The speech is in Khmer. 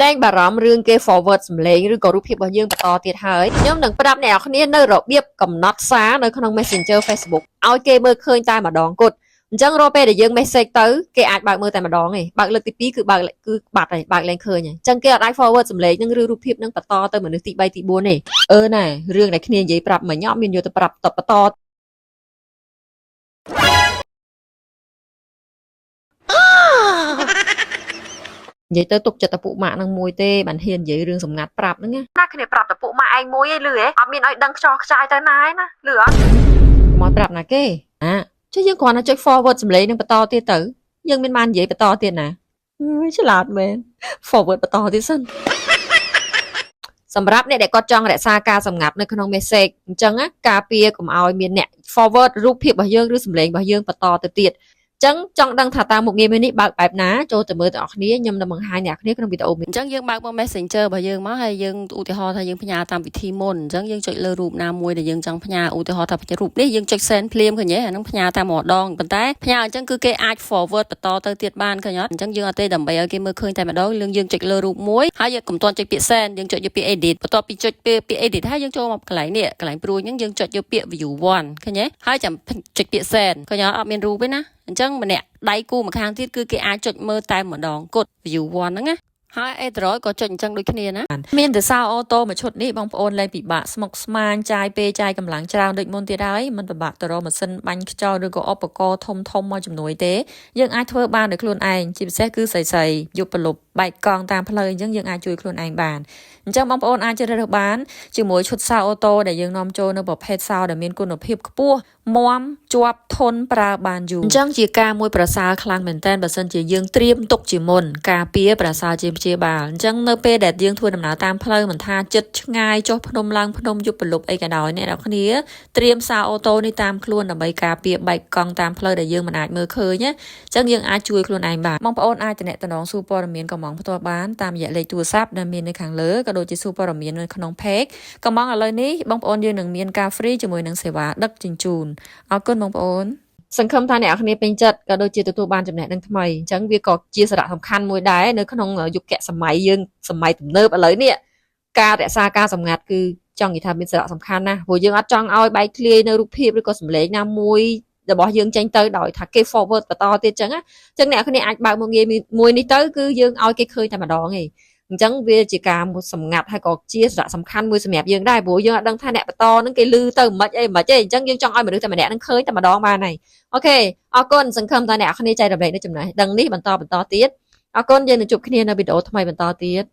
លែងបារម្ភរឿងគេ forward សម្លេងឬក៏រូបភាពរបស់យើងបន្តទៀតហើយខ្ញុំនឹងប្រាប់អ្នកនរគ្នានៅរបៀបកំណត់សារនៅក្នុង Messenger Facebook ឲ្យគេមើលឃើញតែម្ដងគត់អញ្ចឹងរាល់ពេលដែលយើង message ទៅគេអាចបើកមើលតែម្ដងទេបើកលើកទី2គឺបើកគឺបាត់ហើយបើកលែងឃើញហើយអញ្ចឹងគេអាច forward សម្លេងនឹងឬរូបភាពនឹងបន្តទៅមនុស្សទី3ទី4ទេណែរឿងដែលគ្នានិយាយប្រាប់មិញអត់មានយកទៅប្រាប់បន្តនិយាយទៅទុកចិត្តតពុកម៉ាក់នឹងមួយទេបានហ៊ាននិយាយរឿងសម្ងាត់ប្រាប់ហ្នឹងណាគ្នាប្រាប់តពុកម៉ាក់ឯងមួយឯងលឺហ៎អត់មានឲ្យដឹងខ្ចោះខ្ចាយទៅណាឯណាលឺអត់មកប្រាប់ណាគេចុះយើងគ្រាន់តែចុច forward សម្លេងនឹងបន្តទៀតទៅយើងមានបាននិយាយបន្តទៀតណាឆ្លាតមែន forward បន្តទៀតសិនសម្រាប់អ្នកដែលគាត់ចង់រក្សាការសម្ងាត់នៅក្នុង message អញ្ចឹងការពារកុំឲ្យមានអ្នក forward រូបភាពរបស់យើងឬសម្លេងរបស់យើងបន្តទៅទៀតចឹងចង់ដឹងថាតើមុខងារនេះបើកបែបណាចូលទៅមើលទាំងអស់គ្នាខ្ញុំនឹងបង្ហាញអ្នកគ្នាក្នុងវីដេអូនេះអញ្ចឹងយើងបើកមក Messenger របស់យើងមកហើយយើងឧទាហរណ៍ថាយើងផ្ញើតាមវិធីមុនអញ្ចឹងយើងចុចលើរូបណាមួយដែលយើងចង់ផ្ញើឧទាហរណ៍ថារូបនេះយើងចុច send ភ្លាមឃើញទេអានឹងផ្ញើតាមម្ដងប៉ុន្តែផ្ញើអញ្ចឹងគឺគេអាច forward បន្តទៅទៀតបានឃើញអត់អញ្ចឹងយើងអត់ទេដើម្បីឲ្យគេមើលឃើញតែម្ដងយើងចុចលើរូបមួយហើយយើងកុំទាន់ចុចពាក្យ send យើងចុចយកពាក្យ edit បន្ទាប់ពីចុចពាក្យ edit ហើយយើងចូលមកកន្លែងនេះកន្លែងព្រួយហ្នឹងយើងចុចយកពាក្យ view one ឃើញទេហើយចាំចុចពាក្យ send ឃើញអត់មានរូបទេណាអញ្ចឹងម្នាក់ដៃគូម្ខាងទៀតគឺគេអាចចុចមើលតែម្ដងគត់ view one ហ្នឹងណាហើយ Android ក៏ចុចអញ្ចឹងដូចគ្នាណាមានតែសារអូតូមួយឈុតនេះបងប្អូនលែងពិបាកស្មុគស្មាញចាយពេលចាយកម្លាំងច្រើនដូចមុនទៀតហើយមិនពិបាកទៅរកម៉ាស៊ីនបាញ់ខ្យល់ឬក៏ឧបករណ៍ធំមកជំនួយទេយើងអាចធ្វើបានដោយខ្លួនឯងជាពិសេសគឺស្រីយកប្រលប់បែកកង់តាមផ្លូវអញ្ចឹងយើងអាចជួយខ្លួនឯងបានអញ្ចឹងបងប្អូនអាចជ្រើសរើសបានជាមួយឈុតសារអូតូដែលយើងនាំចូលនៅប្រភេទសារដែលមានគុណភាពខ្ពស់មាំជាប់ធន់ប្រើបានយូរអញ្ចឹងជាការមួយប្រសើរខ្លាំងមែនតើបើសិនជាយើងត្រៀមទុកជាមុនការពារប្រសើរជាព្យាបាលអញ្ចឹងនៅពេលដែលយើងធ្វើដំណើរតាមផ្លូវមិនថាចិត្តឆ្ងាយចុះភ្នំឡើងភ្នំយប់ប្រលប់អីក៏ដោយអ្នកនរគ្នាត្រៀមសារអូតូនេះតាមខ្លួនដើម្បីការពារបែកកង់តាមផ្លូវដែលយើងមិនអាចមើលឃើញណាអញ្ចឹងយើងអាចជួយខ្លួនឯងបានបងប្អូនអាចតំណងសួរព័ត៌មានកំងផ្ទាល់បានតាមរយៈលេខទូរស័ព្ទដែលមាននៅខាងលើក៏ដូចជាសួរព័ត៌មាននៅក្នុង page កំងឥឡូវនេះបងប្អូនយើងនឹងមានការ free ជាមួយនឹងសេវាដឹកជញ្ជូនអរគុណបងប្អូនសង្ឃឹមថាអ្នកនរគ្នាពេញចិត្តក៏ដូចជាទទួលបានចំណេះដឹងថ្មីអញ្ចឹងវាក៏ជាសារៈសំខាន់មួយដែរនៅក្នុងយុគសម័យយើងសម័យទំនើបឥឡូវនេះការរក្សាការសម្ងាត់គឺចង់និយាយថាមានសារៈសំខាន់ណាស់ព្រោះយើងអត់ចង់ឲ្យបែកធ្លាយនៅរូបភាពឬក៏សម្លេងណាមួយរបស់យើងចេញទៅដោយថាគេ forward បន្តទៀតអញ្ចឹងអ្នកគ្នាអាចបើកមុខងារមួយនេះទៅគឺយើងឲ្យគេឃើញតែម្ដងឯងអញ្ចឹងវាជាការមួយសម្ងាត់ហើយក៏ជាសារៈសំខាន់មួយសម្រាប់យើងដែរព្រោះយើងអត់ដឹងថាអ្នកបន្តហ្នឹងគេលឺទៅមិនអីអញ្ចឹងយើងចង់ឲ្យមនុស្សតែម្នាក់ហ្នឹងឃើញតែម្ដងបានហើយអូខេអរគុណសង្ឃឹមថាអ្នកគ្នាចែករំលែកនៅចំណេះដឹងនេះបន្តទៀតអរគុណយើងនឹងជួបគ្នានៅវីដេអូថ្មីបន្តទៀត